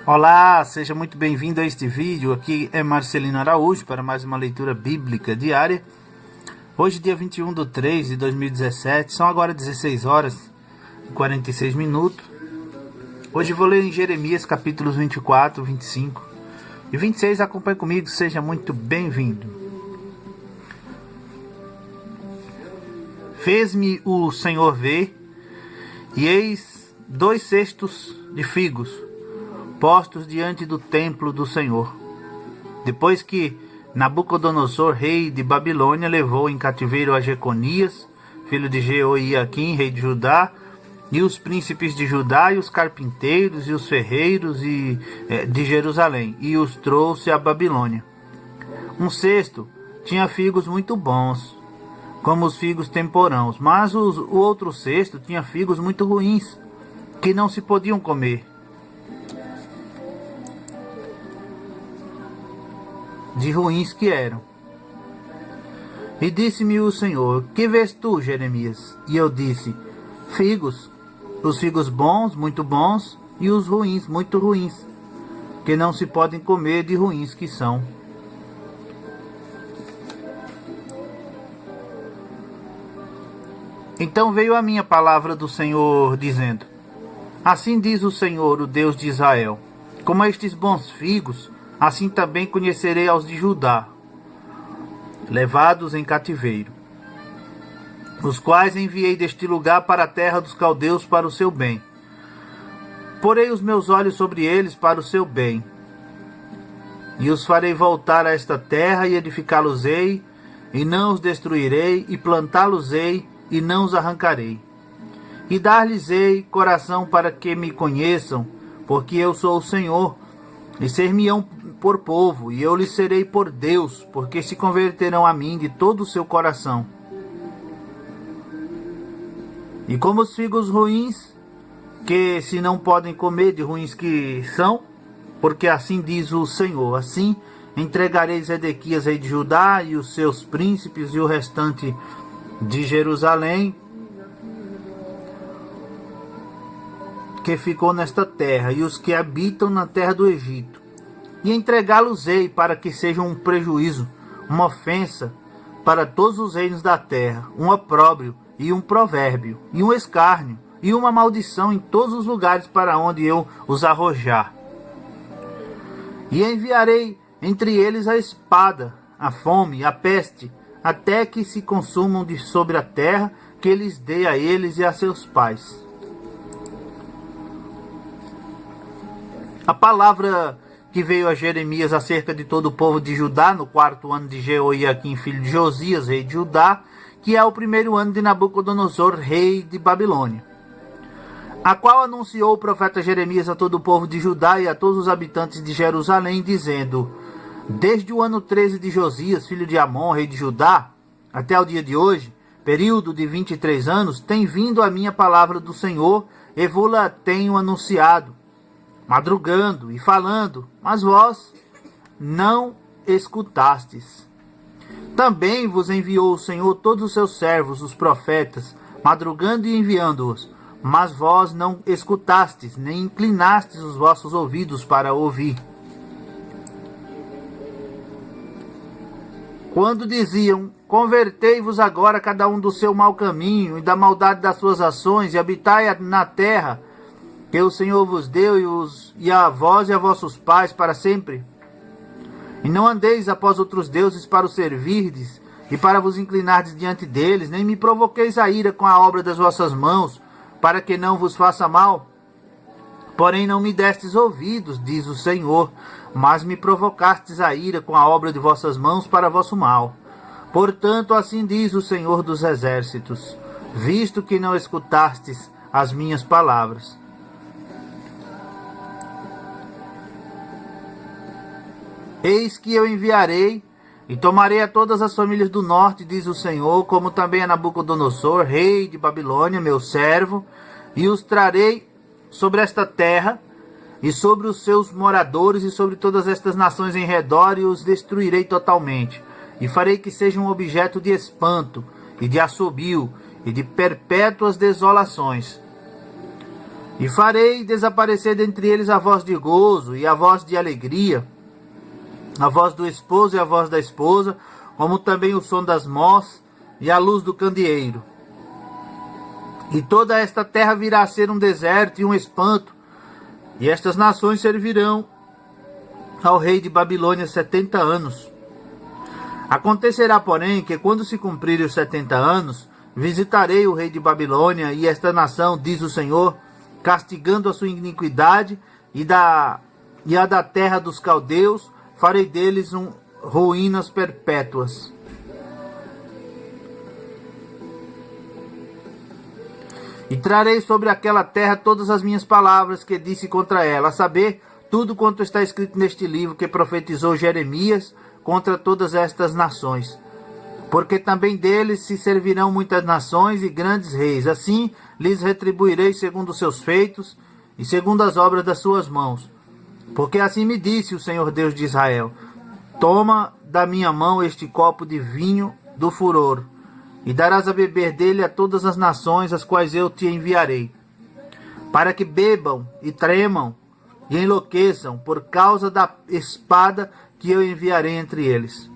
Olá, seja muito bem-vindo a este vídeo. Aqui é Marcelino Araújo para mais uma leitura bíblica diária. Hoje, dia 21/3/2017, são agora 16 horas e 46 minutos. Hoje vou ler em Jeremias capítulos 24, 25 e 26. Acompanhe comigo, seja muito bem-vindo. Fez-me o Senhor ver, e eis 2 cestos de figos postos diante do templo do Senhor, depois que Nabucodonosor, rei de Babilônia, levou em cativeiro a Jeconias, filho de Jeoiaquim, rei de Judá, e os príncipes de Judá, e os carpinteiros, e os ferreiros de Jerusalém, e os trouxe a Babilônia. Um cesto tinha figos muito bons, como os figos temporãos, mas o outro cesto tinha figos muito ruins, que não se podiam comer. De ruins que eram. E disse-me o Senhor: que vês tu, Jeremias? E eu disse: figos, os figos bons, muito bons, e os ruins, muito ruins, que não se podem comer, de ruins que são. Então veio a mim a palavra do Senhor, dizendo: assim diz o Senhor, o Deus de Israel: como estes bons figos, assim também conhecerei aos de Judá, levados em cativeiro, os quais enviei deste lugar para a terra dos caldeus para o seu bem. Porei os meus olhos sobre eles para o seu bem, e os farei voltar a esta terra, e edificá-los-ei, e não os destruirei, e plantá-los-ei, e não os arrancarei. E dar-lhes-ei coração para que me conheçam, porque eu sou o Senhor, e ser-me-ão por povo, e eu lhes serei por Deus, porque se converterão a mim de todo o seu coração. E como os figos ruins, que se não podem comer, de ruins que são, porque assim diz o Senhor, assim entregarei Zedequias, rei de Judá, e os seus príncipes, e o restante de Jerusalém, que ficou nesta terra, e os que habitam na terra do Egito, e entregá-los-ei para que sejam um prejuízo, uma ofensa para todos os reinos da terra, um opróbrio e um provérbio, e um escárnio, e uma maldição em todos os lugares para onde eu os arrojar. E enviarei entre eles a espada, a fome, a peste, até que se consumam de sobre a terra que lhes dei a eles e a seus pais. A palavra que veio a Jeremias acerca de todo o povo de Judá no 4º ano de Jeoiaquim, filho de Josias, rei de Judá, que é o 1º ano de Nabucodonosor, rei de Babilônia, a qual anunciou o profeta Jeremias a todo o povo de Judá e a todos os habitantes de Jerusalém, dizendo: desde o ano 13 de Josias, filho de Amon, rei de Judá, até o dia de hoje, período de 23 anos, tem vindo a minha palavra do Senhor, e vou-la tenho anunciado, madrugando e falando, mas vós não escutastes. Também vos enviou o Senhor todos os seus servos, os profetas, madrugando e enviando-os, mas vós não escutastes, nem inclinastes os vossos ouvidos para ouvir. Quando diziam: convertei-vos agora cada um do seu mau caminho e da maldade das suas ações, e habitai na terra que o Senhor vos deu, e a vós e a vossos pais para sempre. E não andeis após outros deuses para os servirdes, e para vos inclinardes diante deles, nem me provoqueis a ira com a obra das vossas mãos, para que não vos faça mal. Porém não me destes ouvidos, diz o Senhor, mas me provocastes a ira com a obra de vossas mãos para vosso mal. Portanto, assim diz o Senhor dos exércitos: visto que não escutastes as minhas palavras, eis que eu enviarei, e tomarei a todas as famílias do norte, diz o Senhor, como também a Nabucodonosor, rei de Babilônia, meu servo, e os trarei sobre esta terra, e sobre os seus moradores, e sobre todas estas nações em redor, e os destruirei totalmente, e farei que sejam um objeto de espanto, e de assobio, e de perpétuas desolações. E farei desaparecer dentre eles a voz de gozo e a voz de alegria, a voz do esposo e a voz da esposa, como também o som das mós e a luz do candeeiro. E toda esta terra virá a ser um deserto e um espanto, e estas nações servirão ao rei de Babilônia 70 anos. Acontecerá, porém, que quando se cumprirem os 70 anos, visitarei o rei de Babilônia e esta nação, diz o Senhor, castigando a sua iniquidade e a da terra dos caldeus, farei deles ruínas perpétuas. E trarei sobre aquela terra todas as minhas palavras que disse contra ela, a saber, tudo quanto está escrito neste livro que profetizou Jeremias contra todas estas nações. Porque também deles se servirão muitas nações e grandes reis. Assim lhes retribuirei segundo os seus feitos e segundo as obras das suas mãos. Porque assim me disse o Senhor Deus de Israel: toma da minha mão este copo de vinho do furor, e darás a beber dele a todas as nações as quais eu te enviarei, para que bebam e tremam e enlouqueçam por causa da espada que eu enviarei entre eles.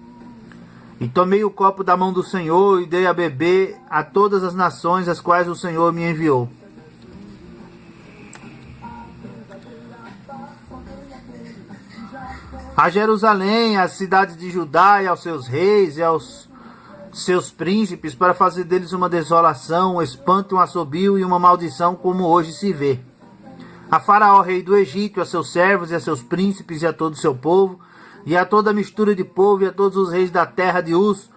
E tomei o copo da mão do Senhor e dei a beber a todas as nações as quais o Senhor me enviou. A Jerusalém, às cidades de Judá e aos seus reis e aos seus príncipes, para fazer deles uma desolação, um espanto, um assobio e uma maldição, como hoje se vê. A Faraó, rei do Egito, a seus servos e a seus príncipes e a todo o seu povo, e a toda a mistura de povo, e a todos os reis da terra de Uz,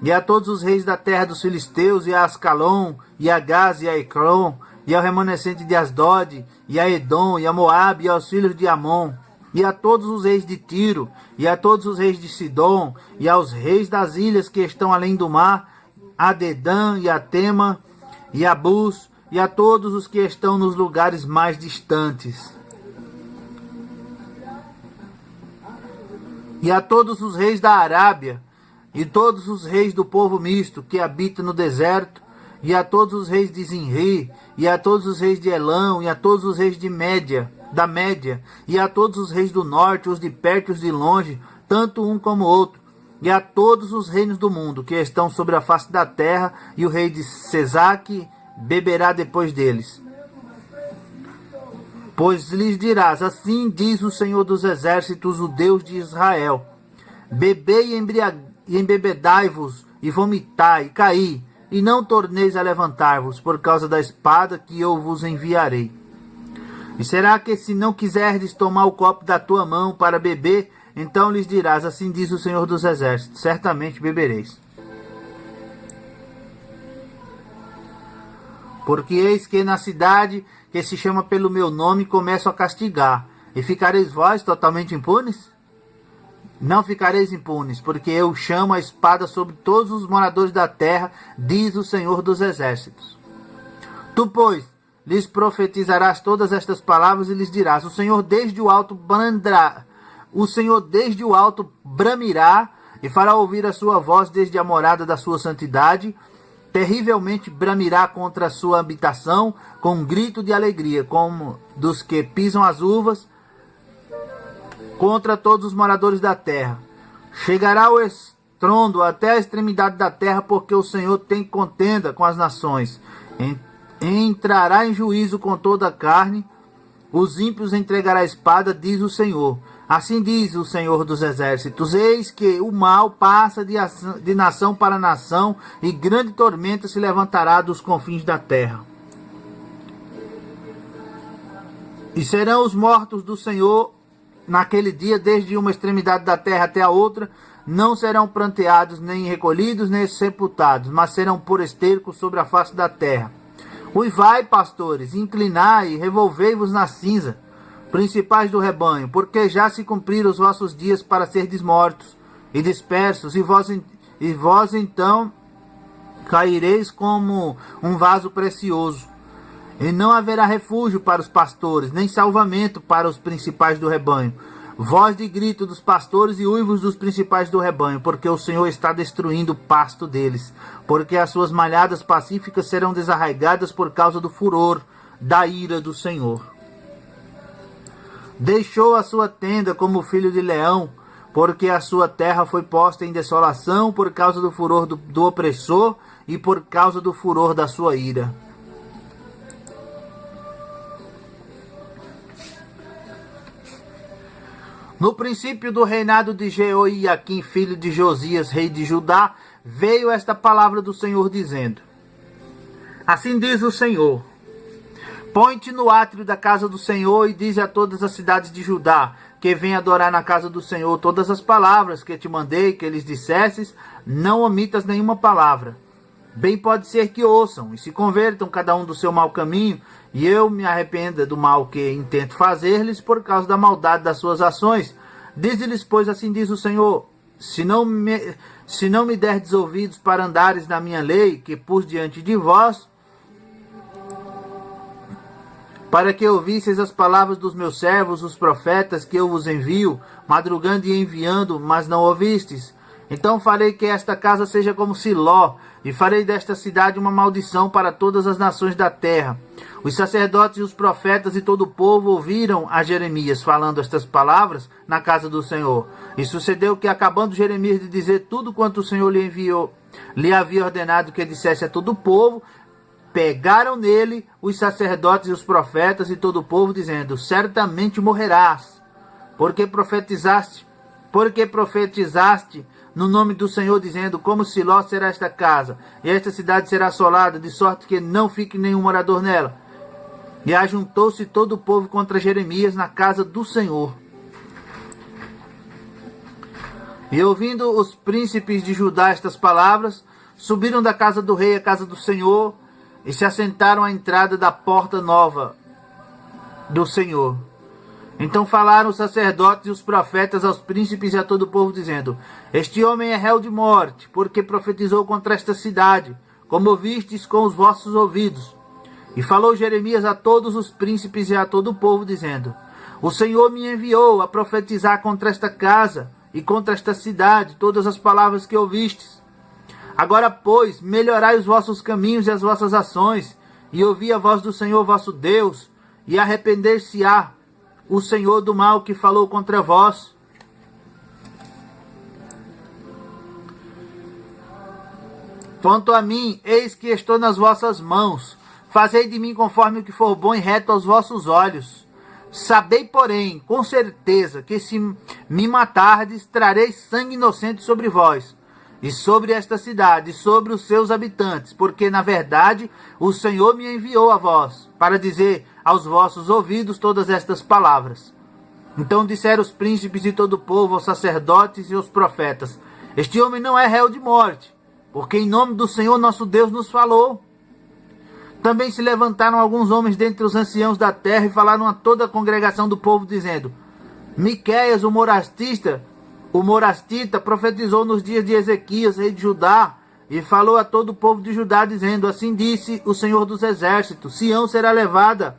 e a todos os reis da terra dos filisteus, e a Ascalon, e a Gaz, e a Ecrom, e ao remanescente de Asdod, e a Edom, e a Moabe, e aos filhos de Amon, e a todos os reis de Tiro, e a todos os reis de Sidom, e aos reis das ilhas que estão além do mar, a Dedã, e a Tema, e a Bus, e a todos os que estão nos lugares mais distantes. E a todos os reis da Arábia, e todos os reis do povo misto que habita no deserto, e a todos os reis de Zinri, e a todos os reis de Elão, e a todos os reis da Média, e a todos os reis do norte, os de perto e os de longe, tanto um como o outro, e a todos os reinos do mundo que estão sobre a face da terra, e o rei de Sesaque beberá depois deles. Pois lhes dirás, assim diz o Senhor dos Exércitos, o Deus de Israel: bebei e embebedai-vos, e vomitai, e caí, e não torneis a levantar-vos, por causa da espada que eu vos enviarei. E será que, se não quiserdes tomar o copo da tua mão para beber, então lhes dirás, assim diz o Senhor dos Exércitos: certamente bebereis. Porque eis que na cidade que se chama pelo meu nome começo a castigar, e ficareis vós totalmente impunes? Não ficareis impunes, porque eu chamo a espada sobre todos os moradores da terra, diz o Senhor dos Exércitos. Tu, pois, lhes profetizarás todas estas palavras e lhes dirás: o Senhor desde o alto bramirá e fará ouvir a sua voz desde a morada da sua santidade. Terrivelmente bramirá contra a sua habitação, com um grito de alegria, como dos que pisam as uvas, contra todos os moradores da terra. Chegará o estrondo até a extremidade da terra, porque o Senhor tem contenda com as nações. Entrará em juízo com toda a carne, os ímpios entregará a espada, diz o Senhor. Assim diz o Senhor dos Exércitos: eis que o mal passa de nação para nação, e grande tormenta se levantará dos confins da terra. E serão os mortos do Senhor naquele dia, desde uma extremidade da terra até a outra, não serão pranteados, nem recolhidos, nem sepultados, mas serão por esterco sobre a face da terra. Uivai, pastores, inclinai e revolvei-vos na cinza, principais do rebanho, porque já se cumpriram os vossos dias para serdes mortos e dispersos, e vós então caireis como um vaso precioso. E não haverá refúgio para os pastores, nem salvamento para os principais do rebanho. Voz de grito dos pastores e uivos dos principais do rebanho, porque o Senhor está destruindo o pasto deles, porque as suas malhadas pacíficas serão desarraigadas por causa do furor da ira do Senhor. Deixou a sua tenda como filho de leão, porque a sua terra foi posta em desolação por causa do furor do opressor e por causa do furor da sua ira. No princípio do reinado de Jeoiaquim, filho de Josias, rei de Judá, veio esta palavra do Senhor dizendo: Assim diz o Senhor: Põe-te no átrio da casa do Senhor e dize a todas as cidades de Judá que vêm adorar na casa do Senhor todas as palavras que te mandei que eles dissesses, não omitas nenhuma palavra. Bem pode ser que ouçam e se convertam cada um do seu mau caminho, e eu me arrependa do mal que intento fazer-lhes por causa da maldade das suas ações. Dize-lhes, pois, assim diz o Senhor: se não me derdes ouvidos para andares na minha lei, que pus diante de vós, para que ouvisseis as palavras dos meus servos, os profetas, que eu vos envio, madrugando e enviando, mas não ouvistes. Então farei que esta casa seja como Siló, e farei desta cidade uma maldição para todas as nações da terra. Os sacerdotes e os profetas e todo o povo ouviram a Jeremias falando estas palavras na casa do Senhor. E sucedeu que, acabando Jeremias de dizer tudo quanto o Senhor lhe havia ordenado que dissesse a todo o povo, pegaram nele os sacerdotes e os profetas e todo o povo, dizendo: certamente morrerás, porque profetizaste no nome do Senhor, dizendo: como Siló será esta casa, e esta cidade será assolada, de sorte que não fique nenhum morador nela. E ajuntou-se todo o povo contra Jeremias na casa do Senhor. E ouvindo os príncipes de Judá estas palavras, subiram da casa do rei à casa do Senhor, e se assentaram à entrada da porta nova do Senhor. Então falaram os sacerdotes e os profetas aos príncipes e a todo o povo, dizendo: este homem é réu de morte, porque profetizou contra esta cidade, como ouvistes com os vossos ouvidos. E falou Jeremias a todos os príncipes e a todo o povo, dizendo: o Senhor me enviou a profetizar contra esta casa e contra esta cidade todas as palavras que ouvistes. Agora, pois, melhorai os vossos caminhos e as vossas ações, e ouvi a voz do Senhor vosso Deus, e arrepender-se-á o Senhor do mal que falou contra vós. Quanto a mim, eis que estou nas vossas mãos. Fazei de mim conforme o que for bom e reto aos vossos olhos. Sabei, porém, com certeza, que se me matardes, trarei sangue inocente sobre vós, e sobre esta cidade, e sobre os seus habitantes, porque, na verdade, o Senhor me enviou a vós, para dizer aos vossos ouvidos todas estas palavras. Então disseram os príncipes e todo o povo, aos sacerdotes e aos profetas: este homem não é réu de morte, porque em nome do Senhor nosso Deus nos falou. Também se levantaram alguns homens dentre os anciãos da terra e falaram a toda a congregação do povo, dizendo: Miqueias, o morastita, profetizou nos dias de Ezequias, rei de Judá, e falou a todo o povo de Judá, dizendo: assim disse o Senhor dos exércitos: Sião será levada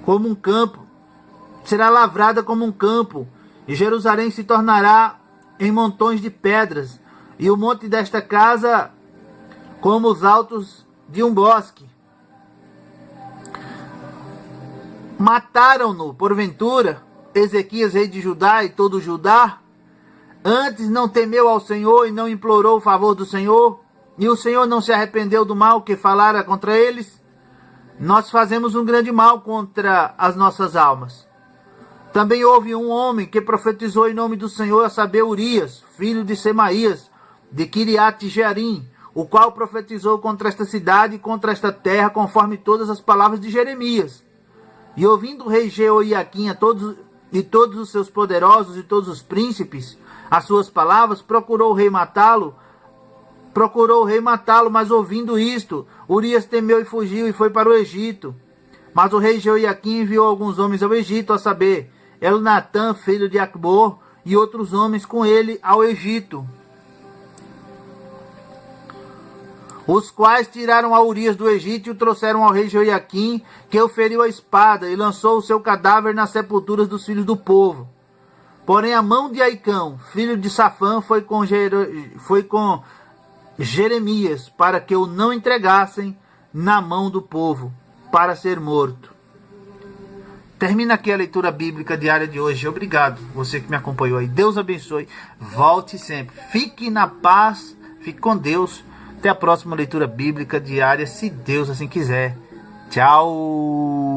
como um campo, será lavrada como um campo, e Jerusalém se tornará em montões de pedras, e o monte desta casa como os altos de um bosque. Mataram-no, porventura, Ezequias, rei de Judá, e todo Judá? Antes não temeu ao Senhor e não implorou o favor do Senhor? E o Senhor não se arrependeu do mal que falara contra eles? Nós fazemos um grande mal contra as nossas almas. Também houve um homem que profetizou em nome do Senhor, a saber, Urias, filho de Semaías, de Quiriate-Jearim, o qual profetizou contra esta cidade e contra esta terra, conforme todas as palavras de Jeremias. E ouvindo o rei Jeoiaquim e todos os seus poderosos e todos os príncipes as suas palavras, procurou o rei matá-lo, mas ouvindo isto, Urias temeu e fugiu e foi para o Egito. Mas o rei Jeoiaquim enviou alguns homens ao Egito, a saber, Elnatã, filho de Acbor, e outros homens com ele ao Egito, os quais tiraram a Urias do Egito e o trouxeram ao rei Jeoiaquim, que o feriu a espada e lançou o seu cadáver nas sepulturas dos filhos do povo. Porém a mão de Aicão, filho de Safã, foi com Jeremias, para que o não entregassem na mão do povo para ser morto. Termina aqui a leitura bíblica diária de hoje. Obrigado, você que me acompanhou aí. Deus abençoe. Volte sempre. Fique na paz. Fique com Deus. Até a próxima leitura bíblica diária, se Deus assim quiser. Tchau.